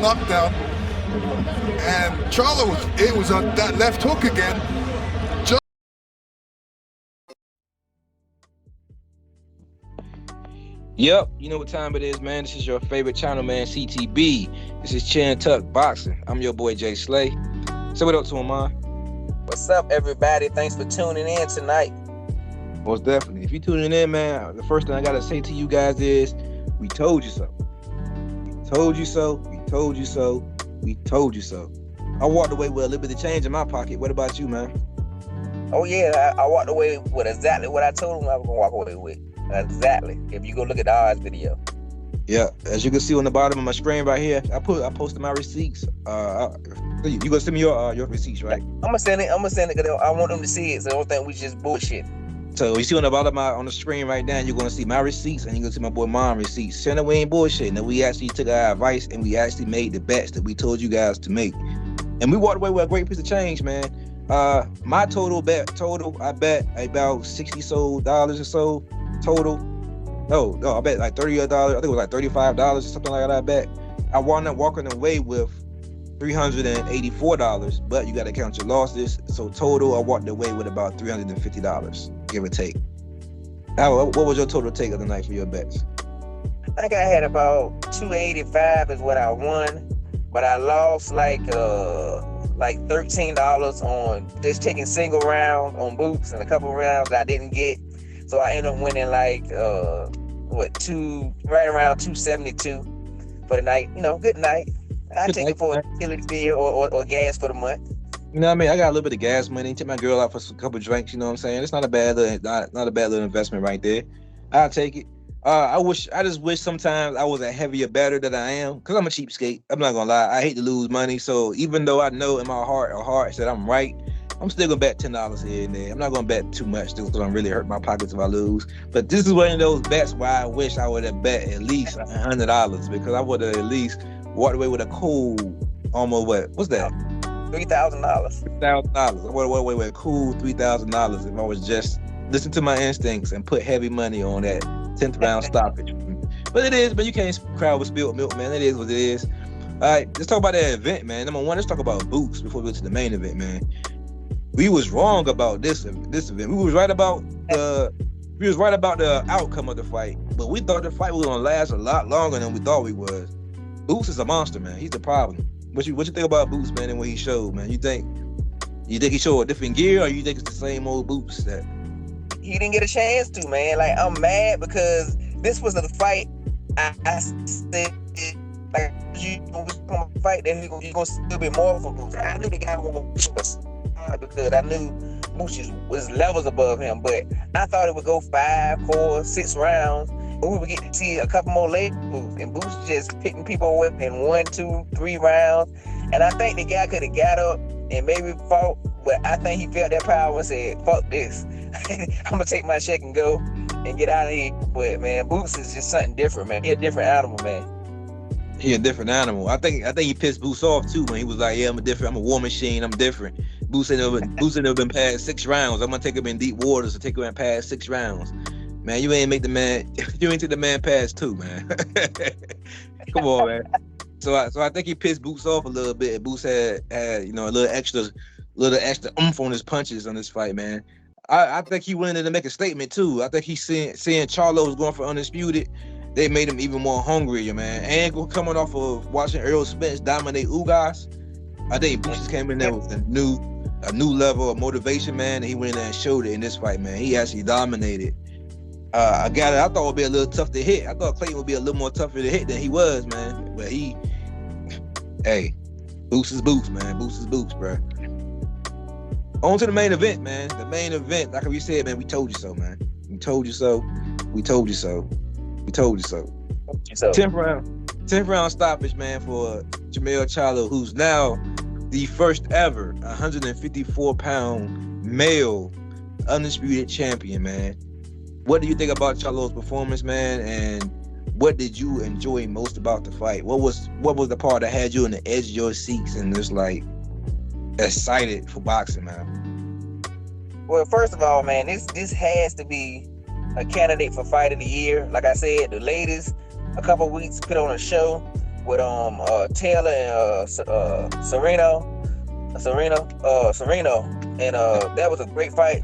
knockdown. And Charlo was on that left hook again. Yep, you know what time it is, man. This is your favorite channel, man, CTB. This is Chin Tuck Boxing. I'm your boy, Jay Slay. Say what up to him, man. What's up, everybody? Thanks for tuning in tonight. Most definitely. If you're tuning in, man, the first thing I got to say to you guys is, we told you so. We told you so. We told you so. We told you so. I walked away with a little bit of change in my pocket. What about you, man? Oh, yeah, I walked away with exactly what I told him I was going to walk away with. Exactly. If you go look at the odds video. Yeah, as you can see on the bottom of my screen right here, I posted my receipts. You gonna send me your receipts, right? I'm gonna send it because I want them to see it, so I don't think we just bullshit. So you see on the bottom on the screen right now, you're gonna see my receipts and you're gonna see my boy Mom receipts. Saying we ain't bullshitting. That we actually took our advice and we actually made the bets that we told you guys to make, and we walked away with a great piece of change, man. My total, I bet about $60 or so total. No, I bet like $30. I think it was like $35 or something like that. I bet I wound up walking away with $384, but you got to count your losses. So total, I walked away with about $350, give or take. What was your total take of the night for your bets? I think I had about $285 is what I won, but I lost like $13 on just taking single round on boots and a couple rounds I didn't get. So I ended up winning like right around 272 for the night. You know, good night. I take it for a utility bill or gas for the month. You know what I mean? I got a little bit of gas money. Take my girl out for a couple of drinks. You know what I'm saying? It's not a bad little investment right there. I'll take it. I just wish sometimes I was a heavier bettor than I am, because I'm a cheapskate. I'm not gonna lie. I hate to lose money. So even though I know in my heart that I'm right, I'm still gonna bet $10 here and there. I'm not gonna bet too much just because I'm really hurt my pockets if I lose. But this is one of those bets where I wish I would have bet at least $100, because I would have at least walked away with a cool, almost what's that? $3,000. $3,000. I would have walked away with a cool $3,000 if I was just listen to my instincts and put heavy money on that 10th round stoppage. But you can't cry over spilled milk, man. It is what it is. All right, let's talk about that event, man. Number one, let's talk about boots before we go to the main event, man. We was wrong about this event. We was right about the outcome of the fight, but we thought the fight was gonna last a lot longer than we thought we was. Boots is a monster, man. He's the problem. What you think about Boots, man, and what he showed, man? You think he showed a different gear, or you think it's the same old Boots that he didn't get a chance to, man? Like, I'm mad because this was the fight I said, like, you gonna fight that you're gonna still be more for Boots. I knew the guy was because I knew Boots was levels above him, but I thought it would go 5, 4, 6 rounds. But we would get to see a couple more late Boots, and Boots just picking people away in 1, 2, 3 rounds. And I think the guy could have got up and maybe fought, but I think he felt that power and said, "Fuck this, I'm gonna take my check and go and get out of here." But man, Boots is just something different, man. He a different animal, man. He a different animal. I think he pissed Boots off too when he was like, "Yeah, I'm a war machine. I'm different." Boots ain't never been past 6 rounds. I'm gonna take him in deep waters to take him past 6 rounds. Man, you ain't take the man past 2, man. Come on, man. So I think he pissed Boots off a little bit. And Boots had a little extra oomph on his punches on this fight, man. I think he wanted to make a statement too. I think he's seeing Charlo was going for undisputed. They made him even more hungrier, man. And coming off of watching Errol Spence dominate Ugas, I think Boots came in there with a new level of motivation, man. And he went in there and showed it in this fight, man. He actually dominated. I thought it would be a little tough to hit. I thought Clayton would be a little more tougher to hit than he was, man. But Boots is Boots, man. Boots is Boots, bro. On to the main event, man. The main event, like we said, man, we told you so, man. We told you so. We told you so. We told you so. 10th round stoppage, man, for Jermell Charlo, who's now the first ever 154-pound male undisputed champion, man. What do you think about Charlo's performance, man? And what did you enjoy most about the fight? What was the part that had you on the edge of your seats and just like excited for boxing, man? Well, first of all, man, this has to be a candidate for fight of the year. Like I said, the ladies a couple weeks put on a show. with Taylor and Sereno, and that was a great fight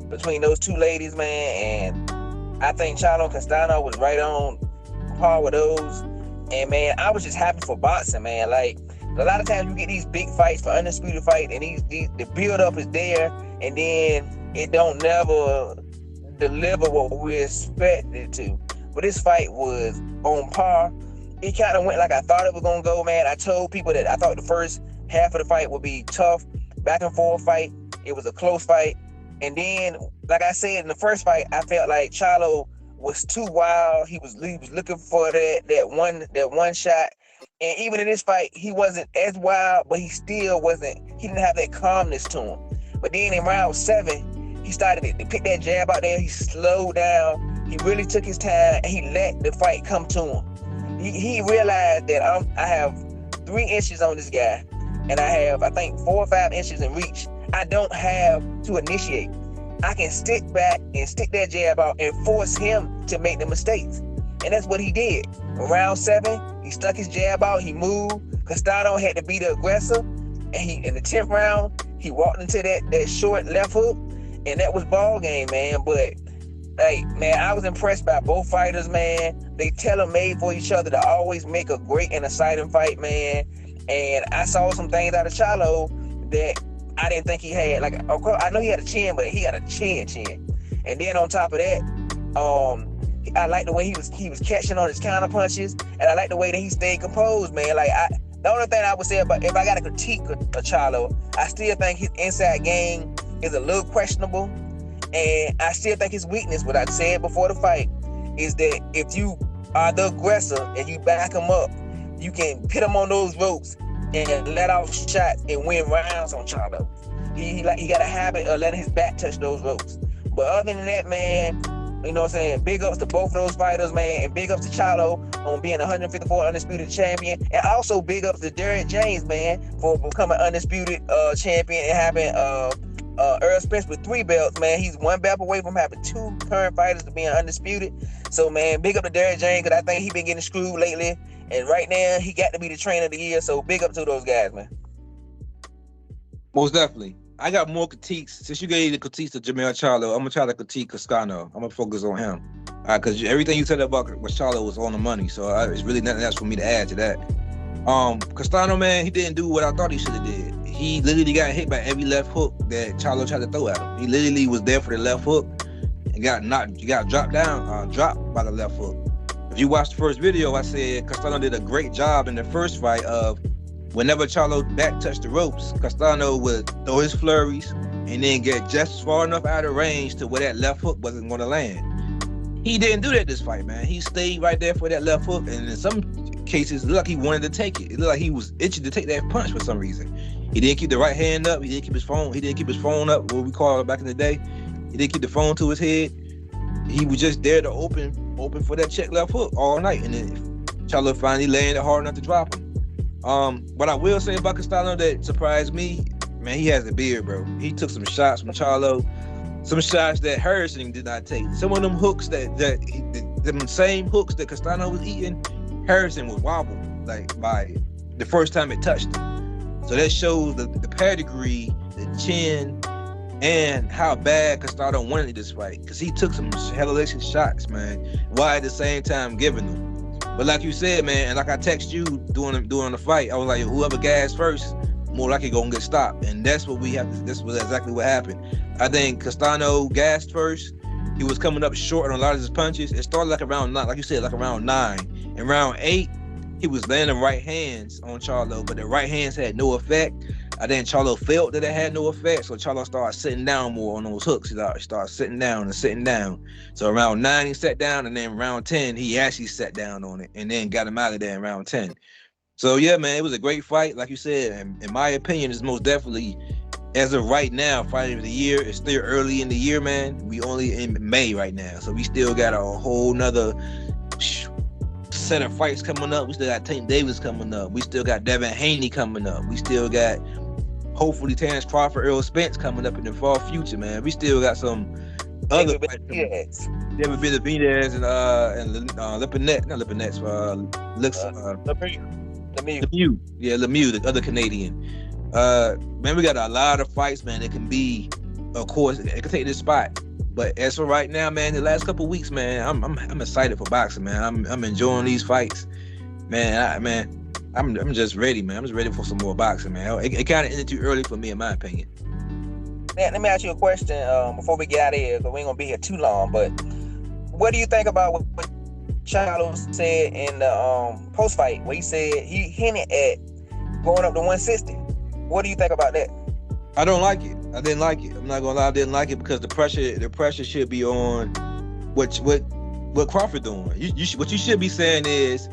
between those two ladies, man. And I think Charlo and Castano was right on par with those. And man, I was just happy for boxing, man. Like a lot of times you get these big fights for undisputed fight, and the build up is there, and then it don't never deliver what we expected it to. But this fight was on par. It kind of went like I thought it was gonna go, man. I told people that I thought the first half of the fight would be tough, back and forth fight. It was a close fight, and then, like I said in the first fight, I felt like Charlo was too wild. He was looking for that one shot, and even in this fight, he wasn't as wild, but he still wasn't. He didn't have that calmness to him. But then in round 7, he started to pick that jab out there. He slowed down. He really took his time, and he let the fight come to him. He realized that I have 3 inches on this guy, and I have, I think, 4 or 5 inches in reach. I don't have to initiate. I can stick back and stick that jab out and force him to make the mistakes. And that's what he did. In round 7, he stuck his jab out, he moved. Castano had to be the aggressor. And in the 10th round, he walked into that short left hook, and that was ball game, man. But hey, man, I was impressed by both fighters, man. They tailor-made for each other to always make a great and exciting fight, man. And I saw some things out of Charlo that I didn't think he had. Like, of course, I know he had a chin, but he got a chin. And then on top of that, I like the way he was catching on his counter punches, and I like the way that he stayed composed, man. Like, the only thing I would say about, if I got to critique a Charlo, I still think his inside game is a little questionable. And I still think his weakness, what I said before the fight, is that if you are the aggressor and you back him up, you can put him on those ropes and let off shots and win rounds on Charlo. He got a habit of letting his back touch those ropes. But other than that, man, you know what I'm saying? Big ups to both of those fighters, man, and big ups to Charlo on being 154 undisputed champion, and also big ups to Derrick James, man, for becoming undisputed champion and having Earl Spence with 3 belts, man. He's 1 belt away from having 2 current fighters to being undisputed. So, man, big up to Derrick James, because I think he's been getting screwed lately. And right now, he got to be the trainer of the year. So, big up to those guys, man. Most definitely. I got more critiques. Since you gave the critiques to Jermell Charlo, I'm going to try to critique Castano. I'm going to focus on him. Because everything you said about Charlo was on the money. So, it's really nothing else for me to add to that. Castano, man, he didn't do what I thought he should have did. He literally got hit by every left hook that Charlo tried to throw at him. He literally was there for the left hook and got dropped by the left hook. If you watch the first video, I said Castano did a great job in the first fight of whenever Charlo back touched the ropes, Castano would throw his flurries and then get just far enough out of range to where that left hook wasn't going to land. He didn't do that this fight, man. He stayed right there for that left hook, and in some cases, it looked like he wanted to take it. It looked like he was itching to take that punch for some reason. He didn't keep the right hand up. He didn't keep his phone up, what we call it back in the day. He didn't keep the phone to his head. He was just there to open for that check left hook all night, and then Charlo finally landed hard enough to drop him. What I will say about Castano that surprised me, man, he has a beard, bro. He took some shots from Charlo, some shots that Harrison did not take. Some of them hooks them same hooks that Castano was eating, Harrison was wobbled like by the first time it touched him. So that shows the pedigree, the chin, and how bad Castano wanted this fight. Because he took some hellacious shots, man, while at the same time giving them. But like you said, man, and like I text you during the fight, I was like, whoever gas first, more likely gonna get stopped. And that's what this was exactly what happened. I think Castano gassed first. He was coming up short on a lot of his punches. It started like around 9, like you said, like around 9. In round 8, he was landing right hands on Charlo, but the right hands had no effect. I think Charlo felt that it had no effect, so Charlo started sitting down more on those hooks. He started sitting down. So around 9, he sat down, and then round 10, he actually sat down on it, and then got him out of there in round 10. So yeah, man, it was a great fight. Like you said, and in my opinion, it's most definitely, as of right now, fight of the year. It's still early in the year, man. We only in May right now, so we still got a whole nother set of fights coming up. We still got Tank Davis coming up. We still got Devin Haney coming up. We still got, hopefully, Terrence Crawford, Earl Spence coming up in the far future, man. We still got some other fights. David Benavidez and Lipinets, not Lipinets, Lemieux. Yeah, Lemieux, the other Canadian. Man, we got a lot of fights, man. That can be, of course, it can take this spot. But as for right now, man, the last couple of weeks, man, I'm excited for boxing, man. I'm enjoying these fights, man. I'm just ready, man. I'm just ready for some more boxing, man. It kind of ended too early for me, in my opinion. Let me ask you a question before we get out of here, because we ain't gonna be here too long. But what do you think about what Charlo said in the post fight, where he said he hinted at going up to 160? What do you think about that? I don't like it. I didn't like it. I'm not gonna lie, I didn't like it because the pressure should be on what Crawford doing. What you should be saying is,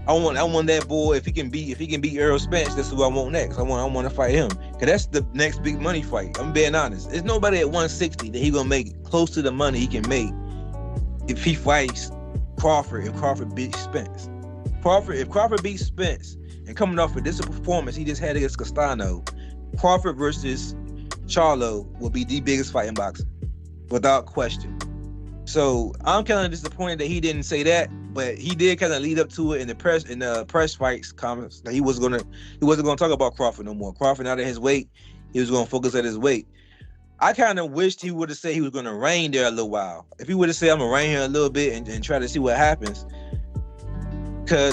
I want that boy. If he can beat Errol Spence, that's who I want next. I want to fight him, because that's the next big money fight. I'm being honest. There's nobody at 160 that he gonna make close to the money he can make if he fights Crawford. If Crawford beats Spence, if Crawford beats Spence, and coming off of this performance he just had against Castano, Crawford versus Charlo will be the biggest fight in boxing, without question. So I'm kind of disappointed that he didn't say that, but he did kind of lead up to it in the press fights comments that he wasn't gonna talk about Crawford no more. Crawford out of his weight, he was gonna focus at his weight. I kind of wished he would have said he was gonna reign there a little while. If he would have said, I'm gonna reign here a little bit and try to see what happens.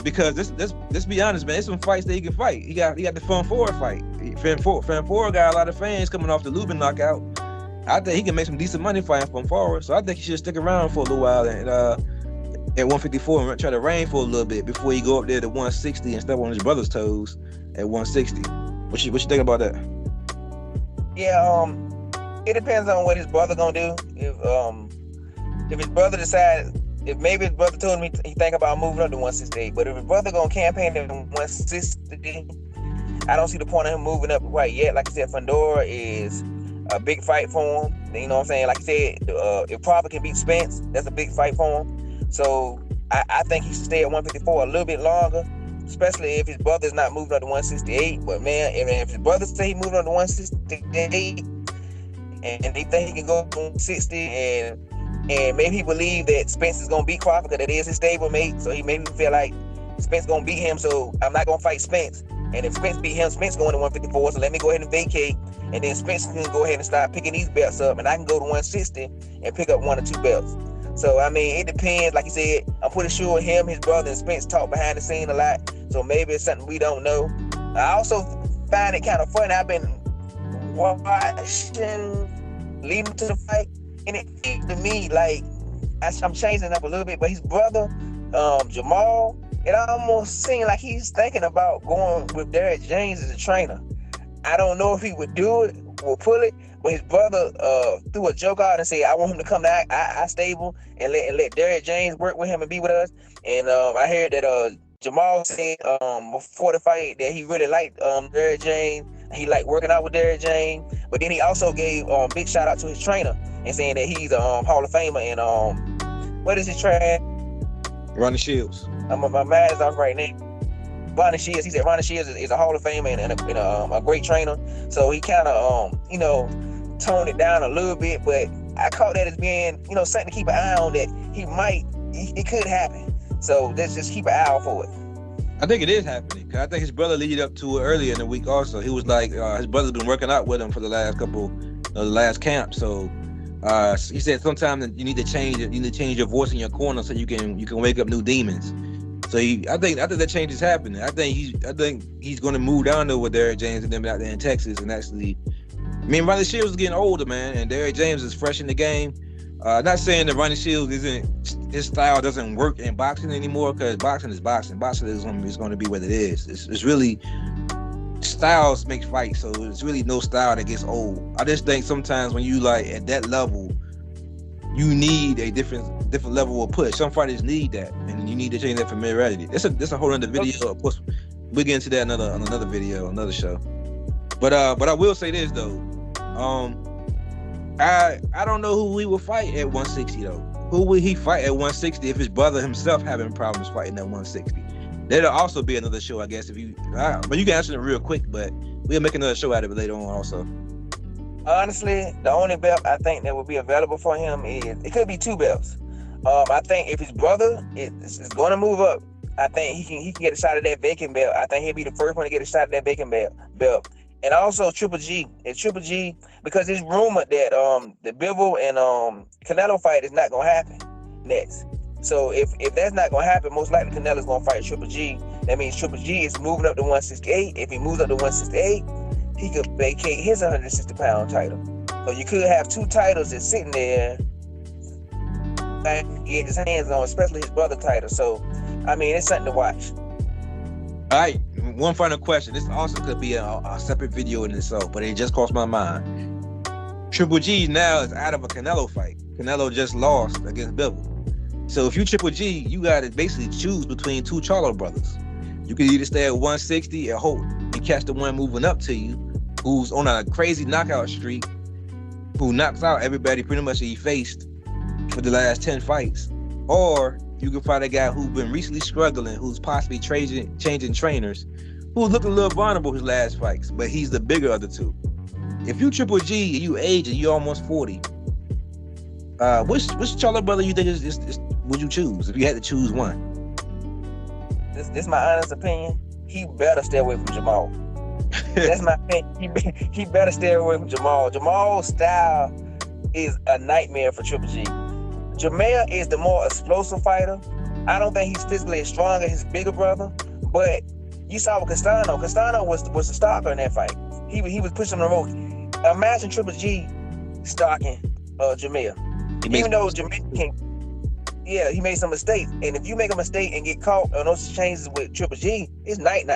Because let's be honest, man, there's some fights that he can fight. He got the Fan Four fight. Fan Four got a lot of fans coming off the Lubin knockout. I think he can make some decent money fighting Fan Four. So I think he should stick around for a little while and at 154 and try to reign for a little bit before he go up there to 160 and step on his brother's toes at 160. What you think about that? Yeah, it depends on what his brother gonna do. If his brother decides, if maybe his brother told him he think about moving up to 168, but if his brother gonna campaign at 160, I don't see the point of him moving up quite yet. Like I said, Fundora is a big fight for him. You know what I'm saying? Like I said, if Crawford can beat Spence, that's a big fight for him. So I think he should stay at 154 a little bit longer, especially if his brother's not moving up to 168. But man, if his brother say he moving up to 168 and they think he can go to 160 and maybe he believe that Spence is gonna beat Crawford because it is his stablemate, so he maybe feel like Spence gonna beat him, so I'm not gonna fight Spence. And if Spence beat him, Spence going to 154, so let me go ahead and vacate, and then Spence can go ahead and start picking these belts up, and I can go to 160 and pick up 1 or 2 belts. So, I mean, it depends. Like you said, I'm pretty sure him, his brother, and Spence talk behind the scene a lot, so maybe it's something we don't know. I also find it kind of funny. I've been watching leading to the fight, and it seems to me like I'm changing up a little bit, but his brother, Jamal, it almost seemed like he's thinking about going with Derek James as a trainer. I don't know if he would do it or pull it, but his brother threw a joke out and said, I want him to come to our stable and let Derek James work with him and be with us. And I heard that Jamal said before the fight that he really liked Derek James. He liked working out with Derek James. But then he also gave big shout out to his trainer and saying that he's a Hall of Famer. And what is his trainer? Ronnie Shields. My mind is off right now. Ronnie Shields. He said Ronnie Shields is a Hall of Famer and a great trainer. So he kind of toned it down a little bit, but I caught that as being something to keep an eye on, that it could happen. So let's just keep an eye out for it. I think it is happening, because I think his brother leaded up to it earlier in the week also. He was like, his brother's been working out with him for the last the last camp. So he said sometimes you need to change your voice in your corner so you can wake up new demons. So I think that change is happening. I think he's going to move down there with Derek James and them out there in Texas and actually. I mean, Ronnie Shields is getting older, man, and Derek James is fresh in the game. Not saying that Ronnie Shields his style doesn't work in boxing anymore, because boxing is boxing. Boxing is going to be what it is. It's really styles make fights, so it's really no style that gets old. I just think sometimes when you like at that level, you need a different level of push. Some fighters need that, and you need to change that familiarity. That's a whole other video. Of course, we'll get into that on another video, another show. But I will say this though, I don't know who he will fight at 160 though. Who will he fight at 160 if his brother himself having problems fighting at 160? That'll also be another show, I guess. But you can answer it real quick. But we'll make another show out of it later on also. Honestly, the only belt I think that will be available for him it could be 2 belts. I think if his brother is going to move up, I think he can get a shot at that vacant belt. I think he'll be the first one to get a shot at that vacant belt. And also Triple G. And Triple G, because it's rumored that the Bivol and Canelo fight is not gonna happen next. So if that's not gonna happen, most likely Canelo's gonna fight Triple G. That means Triple G is moving up to 168. If he moves up to 168, he could vacate his 160-pound title. So you could have two titles that's sitting there and get his hands on, especially his brother title. So I mean, it's something to watch. All right, one final question. This also could be a separate video in itself, but it just crossed my mind. Triple G now is out of a Canelo fight. Canelo just lost against Bivol. So if you Triple G, you got to basically choose between two Charlo brothers. You can either stay at 160 and hope and catch the one moving up to you, who's on a crazy knockout streak, who knocks out everybody pretty much that he faced for the last 10 fights. Or you can find a guy who's been recently struggling, who's possibly changing trainers, who's looking a little vulnerable his last fights, but he's the bigger of the two. If you Triple G and you age and you're almost 40, which Charlo brother you think is would you choose if you had to choose one? This my honest opinion. He better stay away from Jamal. That's my opinion. He better stay away from Jamal. Jamal's style is a nightmare for Triple G. Jamel is the more explosive fighter. I don't think he's physically as strong as his bigger brother, but you saw with Castano. Castano was the stalker in that fight. He was pushing the road. Imagine Triple G stalking Jamel. Even though Jamel can, he made some mistakes. And if you make a mistake and get caught on those changes with Triple G, it's night.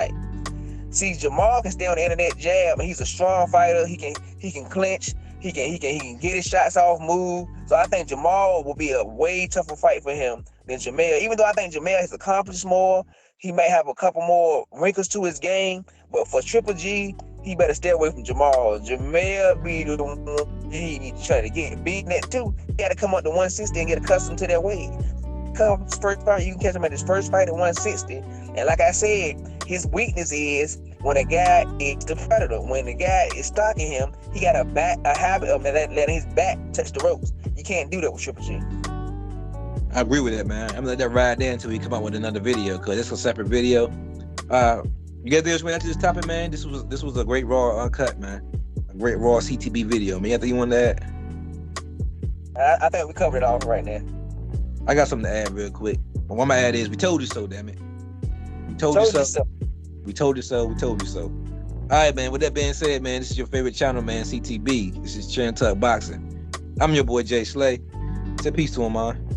See, Jamal can stay on the internet jab, and he's a strong fighter. He can clinch. He can get his shots off, move. So I think Jamal will be a way tougher fight for him than Jamel. Even though I think Jamel has accomplished more, he may have a couple more wrinkles to his game. But for Triple G, he better stay away from Jamal. Jamel be the one he trying to get. Beating that too, he got to come up to 160 and get accustomed to that weight. Come his first fight, you can catch him at his first fight at 160. And like I said, his weakness is when a guy is the predator. When the guy is stalking him, he got a habit of letting his back touch the ropes. You can't do that with Triple G. I agree with that, man. I'm gonna let that ride there until we come out with another video, because it's a separate video. You guys there to this topic, man? This was a great raw uncut, man. A great raw CTB video. Man, you want to add? I think we covered it all right now. I got something to add real quick. But what my add is, we told you so, damn it. We told you so. We told you so. We told you so. All right, man. With that being said, man, this is your favorite channel, man, CTB. This is Chin Tuck Boxing. I'm your boy, Jay Slay. Say peace to him, man.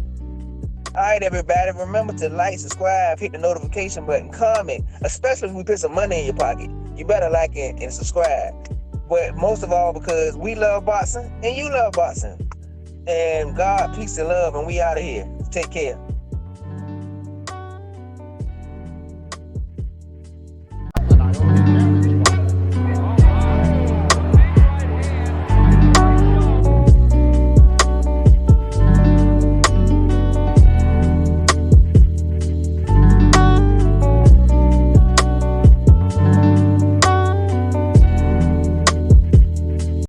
All right, everybody. Remember to like, subscribe, hit the notification button, comment, especially if we put some money in your pocket. You better like it and subscribe. But most of all, because we love boxing and you love boxing. And God, peace and love, and we out of here. Take care.